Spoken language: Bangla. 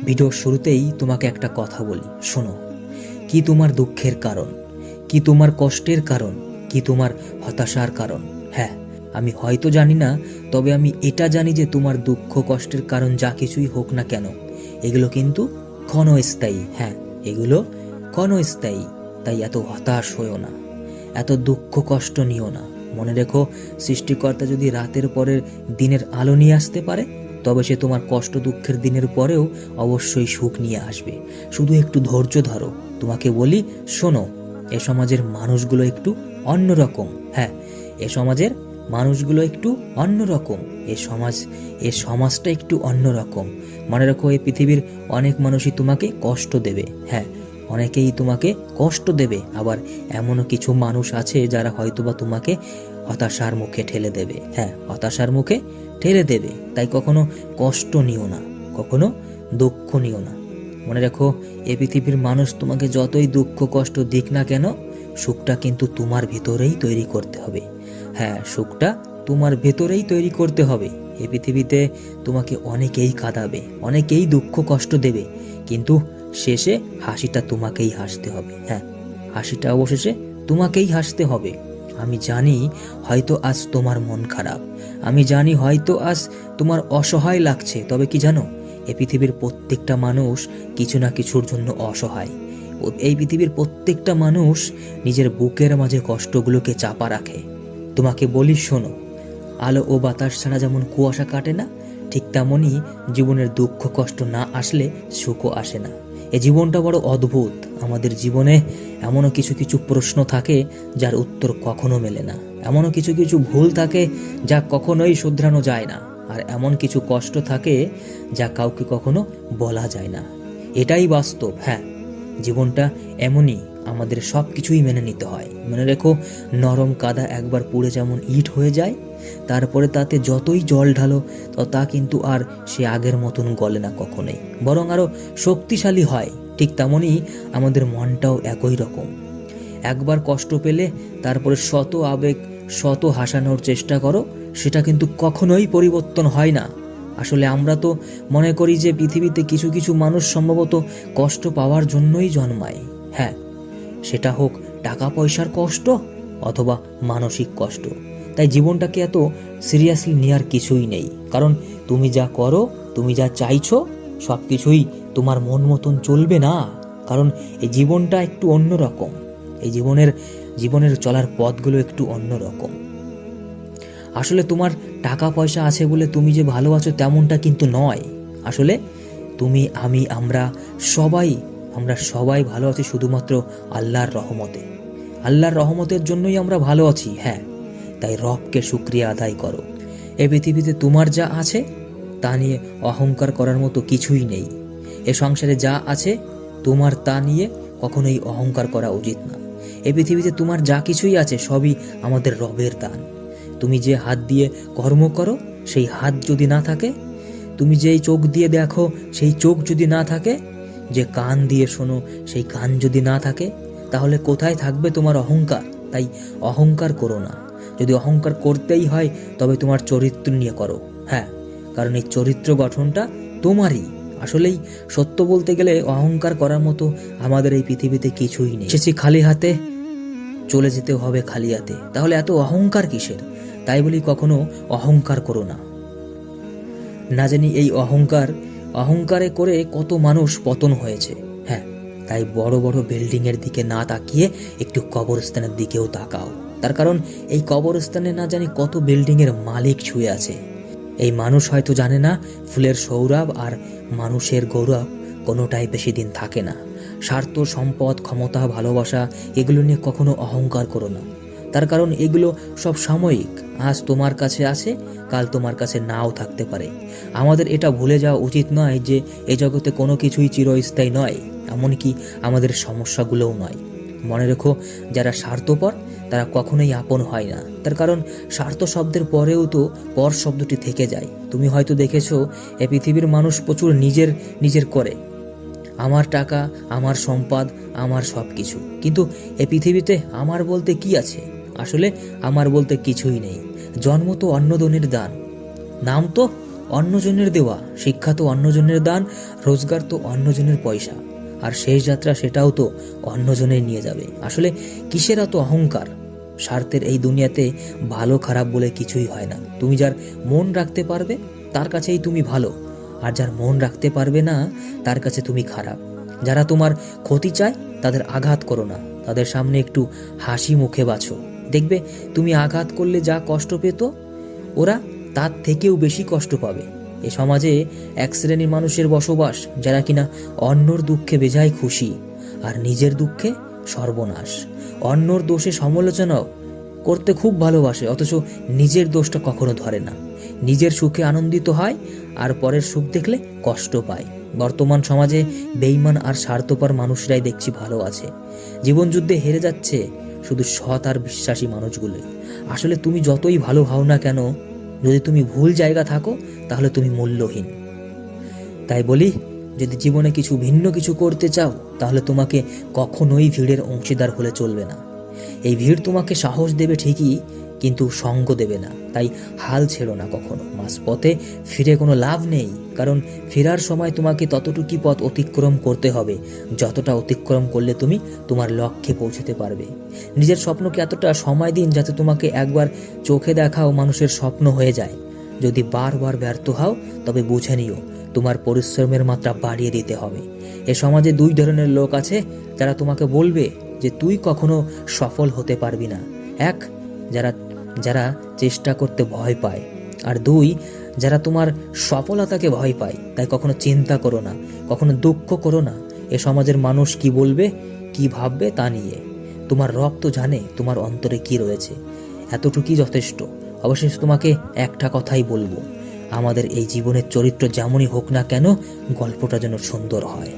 ভিডিওর শুরুতেই তোমাকে একটা কথা বলি, শোনো। কি তোমার দুঃখের কারণ, কি তোমার কষ্টের কারণ, কি তোমার হতাশার কারণ? হ্যাঁ, আমি হয়তো জানি না, তবে আমি এটা জানি যে তোমার দুঃখ কষ্টের কারণ যা কিছুই হোক না কেন, এগুলো কিন্তু ক্ষণস্থায়ী। হ্যাঁ, এগুলো ক্ষণস্থায়ী। তাই এত হতাশ হইও না, এত দুঃখ কষ্ট নিও না। মনে রেখো, সৃষ্টিকর্তা যদি রাতের পরের দিনের আলো নিয়ে আসতে পারে, তবে সে তোমার কষ্ট দুঃখের দিনের পরেও অবশ্যই সুখ নিয়ে আসবে। শুধু একটু ধৈর্য ধরো। তোমাকে বলি, শোনো, এ সমাজের মানুষগুলো একটু অন্যরকম। হ্যাঁ, এ সমাজের মানুষগুলো একটু অন্যরকম। এ সমাজটা একটু অন্যরকম। মনে রাখো, এই পৃথিবীর অনেক মানুষই তোমাকে কষ্ট দেবে। হ্যাঁ, অনেকেই তোমাকে কষ্ট দেবে। আবার এমনও কিছু মানুষ আছে যারা হয়তোবা তোমাকে হতাশার মুখে ঠেলে দেবে। হ্যাঁ, হতাশার মুখে ঠেলে দেবে। তাই কখনো কষ্ট নিও না, কখনো দুঃখ নিও না। মনে রাখো, এ পৃথিবীর মানুষ তোমাকে যতই দুঃখ কষ্ট দিক না কেন, সুখটা কিন্তু তোমার ভেতরেই তৈরি করতে হবে। হ্যাঁ, সুখটা তোমার ভেতরেই তৈরি করতে হবে। এ পৃথিবীতে তোমাকে অনেকেই কাঁদাবে, অনেকেই দুঃখ কষ্ট দেবে, কিন্তু শেষে হাসিটা তোমাকেই হাসতে হবে। হ্যাঁ, হাসিটা অবশেষে তোমাকেই হাসতে হবে। আমি জানি হয়তো আজ তোমার মন খারাপ, আমি জানি হয়তো আজ তোমার অসহায় লাগছে, তবে কি জানো, এই পৃথিবীর প্রত্যেকটা মানুষ কিছু না কিছুর জন্য অসহায়। এই পৃথিবীর প্রত্যেকটা মানুষ নিজের বুকের মাঝে কষ্টগুলোকে চাপা রাখে। তোমাকে বলি, শোনো, আলো ও বাতাস ছাড়া যেমন কুয়াশা কাটে না, ঠিক তেমনই জীবনের দুঃখ কষ্ট না আসলে সুখও আসে না। এই জীবনটা বড় অদ্ভুত। আমাদের জীবনে এমনও কিছু কিছু প্রশ্ন থাকে যার উত্তর কখনো মেলে না, এমনও কিছু কিছু ভুল থাকে যা কখনোই শুধরানো যায় না, আর এমন কিছু কষ্ট থাকে যা কাউকে কখনো বলা যায় না। এটাই বাস্তব। হ্যাঁ, জীবনটা এমনই, আমাদের সব কিছুই মেনে নিতে হয়। মনে রেখো, নরম কাদা একবার পুড়ে যেমন ইট হয়ে যায়, তারপরে তাতে যতই জল ঢালো তা কিন্তু আর সে আগের মতন গলে না কখনোই, বরং আরো শক্তিশালী হয়। ঠিক তেমনই আমাদের মনটাও একই রকম। একবার কষ্ট পেলে তারপরে শত আবেগ, শত হাসানোর চেষ্টা করো, সেটা কিন্তু কখনোই পরিবর্তন হয় না। আসলে আমরা তো মনে করি যে পৃথিবীতে কিছু কিছু মানুষ সম্ভবত কষ্ট পাওয়ার জন্যই জন্মায়। হ্যাঁ, সেটা হোক টাকা পয়সার কষ্ট অথবা মানসিক কষ্ট। তাই জীবনটাকে এত সিরিয়াসলি নেওয়ার কিছুই নেই, কারণ তুমি যা করো, তুমি যা চাইছো, সব কিছুই তোমার মন মতন চলবে না। কারণ এই জীবনটা একটু অন্যরকম, এই জীবনের চলার পথগুলো একটু অন্যরকম। আসলে তোমার টাকা পয়সা আছে বলে তুমি যে ভালো আছো তেমনটা কিন্তু নয়। আসলে তুমি, আমি, আমরা সবাই ভালো আছি শুধুমাত্র আল্লাহর রহমতে। আল্লাহর রহমতের জন্যই আমরা ভালো আছি। হ্যাঁ, তাই রবকে শুকরিয়া আদায় করো। এই পৃথিবীতে তোমার যা আছে তা নিয়ে অহংকার করার মতো কিছুই নেই। এ সংসারে যা আছে তোমার, তা নিয়ে কখনোই অহংকার করা উচিত না। এই পৃথিবীতে তোমার যা কিছুই আছে সবই আমাদের রবের দান। তুমি যে হাত দিয়ে কর্ম করো সেই হাত যদি না থাকে, তুমি যেই চোখ দিয়ে দেখো সেই চোখ যদি না থাকে, যে কান দিয়ে শোনো সেই কান যদি না থাকে, তাহলে কোথায় থাকবে তোমার অহংকার? তাই অহংকার করো না। যদি অহংকার করতেই হয় তবে তোমার চরিত্র নিয়ে করো। হ্যাঁ, কারণ এই চরিত্র গঠনটা তোমারই। আসলেই সত্য বলতে গেলে অহংকার করার মতো আমাদের এই পৃথিবীতে কিছুই নেই। এসেছি খালি হাতে, চলে যেতে হবে খালি হাতে, তাহলে এত অহংকার কিসের? তাই বলি কখনো অহংকার করো না। না জানি এই অহংকারে করে কত মানুষ পতন হয়েছে। হ্যাঁ, তাই বড় বড় বিল্ডিং এর দিকে না তাকিয়ে একটু কবরস্থানের দিকেও তাকাও। তার কারণ এই কবরস্থানে না জানি কত বিল্ডিং এর মালিক শুয়ে আছে। এই মানুষ হয়তো জানে না ফুলের সৌরভ আর মানুষের গৌরব কোনোটাই বেশি দিন থাকে না। স্বার্থ, সম্পদ, ক্ষমতা, ভালোবাসা, এগুলো নিয়ে কখনো অহংকার করো না। তার কারণ এগুলো সব সাময়িক। আজ তোমার কাছে আছে, কাল তোমার কাছে নাও থাকতে পারে। আমাদের এটা ভুলে যাওয়া উচিত নয় যে এই জগতে কোনো কিছুই চিরস্থায়ী নয়, এমনকি আমাদের সমস্যাগুলোও নয়। মনে রেখো, যারা স্বার্থপর তারা কখনোই আপন হয় না। তার কারণ স্বার্থ শব্দের পরেও তো পর শব্দটি থেকে যায়। তুমি হয়তো দেখেছো, এই পৃথিবীর মানুষ প্রচুর নিজের করে। আমার টাকা, আমার সম্পদ, আমার সব কিছু। কিন্তু এই পৃথিবীতে আমার বলতে কি আছে? আসলে আমার বলতে কিছুই নেই। জন্ম তো অন্নদানের দান, নাম তো অন্যজনের দেওয়া, শিক্ষা তো অন্যজনের দান, রোজগার তো অন্যজনের পয়সা, আর শেষ যাত্রা সেটাও তো অন্যজনের নিয়ে যাবে। আসলে কিসের এত অহংকার? স্বার্থের এই দুনিয়াতে ভালো খারাপ বলে কিছুই হয় না। তুমি যার মন রাখতে পারবে তার কাছেই তুমি ভালো, আর যার মন রাখতে পারবে না তার কাছে তুমি খারাপ। যারা তোমার ক্ষতি চায় তাদের আঘাত করো না, তাদের সামনে একটু হাসি মুখে বাঁচো। দেখবে তুমি আঘাত করলে যা কষ্ট পেত ওরা তার থেকেও বেশি কষ্ট পাবে। এ সমাজে এক শ্রেণীর মানুষের বসবাস যারা কিনা অন্যর দুঃখে বেজায় খুশি আর নিজের দুঃখে সর্বনাশ। অন্যর দোষে সমালোচনাও করতে খুব ভালোবাসে, অথচ নিজের দোষটা কখনো ধরে না। নিজের সুখে আনন্দিত হয় আর পরের সুখ দেখলে কষ্ট পায়। বর্তমান সমাজে বেঈমান আর স্বার্থপর মানুষরাই দেখছি ভালো আছে। জীবন যুদ্ধে হেরে যাচ্ছে শুধু সৎ আর বিশ্বাসী মানুষগুলো। আসলে তুমি যতই ভালো হও না কেন, যদি তুমি ভুল জায়গা থাকো তাহলে তুমি মূল্যহীন। তাই বলি, যদি জীবনে কিছু ভিন্ন কিছু করতে চাও তাহলে তোমাকে কখনোই ভিড়ের অংশীদার হলে চলবে না। এই ভিড় তোমাকে সাহস দেবে ঠিকই, কিন্তু সঙ্গ দেবে না। তাই হাল ছেড়ো না কখনো। মাঝপথে ফিরে কোনো লাভ নেই, কারণ ফেরার সময় তোমাকে ততটুকুই পথ অতিক্রম করতে হবে যতটা অতিক্রম করলে তুমি তোমার লক্ষ্যে পৌঁছতে পারবে। নিজের স্বপ্নকে এতটা সময় দিন যাতে তোমাকে একবার চোখে দেখাও মানুষের স্বপ্ন হয়ে যায়। যদি বারবার ব্যর্থ হও তবে বুঝে নিও তোমার পরিশ্রমের মাত্রা বাড়িয়ে দিতে হবে। এ সমাজে দুই ধরনের লোক আছে যারা তোমাকে বলবে যে তুই কখনো সফল হতে পারবি না। এক, যারা যারা চেষ্টা করতে ভয় পায়, আর দুই, যারা তোমার সফলতাকে ভয় পায়। তাই কখনো চিন্তা করো না, কখনো দুঃখ করো না এ সমাজের মানুষ কি বলবে, কি ভাববে তা নিয়ে। তোমার রক্ত জানে তোমার অন্তরে কি রয়েছে, এতটুকুই যথেষ্ট। অবশেষে তোমাকে একটা কথাই বলবো, আমাদের এই জীবনের চরিত্র যেমনই হোক না কেন, গল্পটা যেন সুন্দর হয়।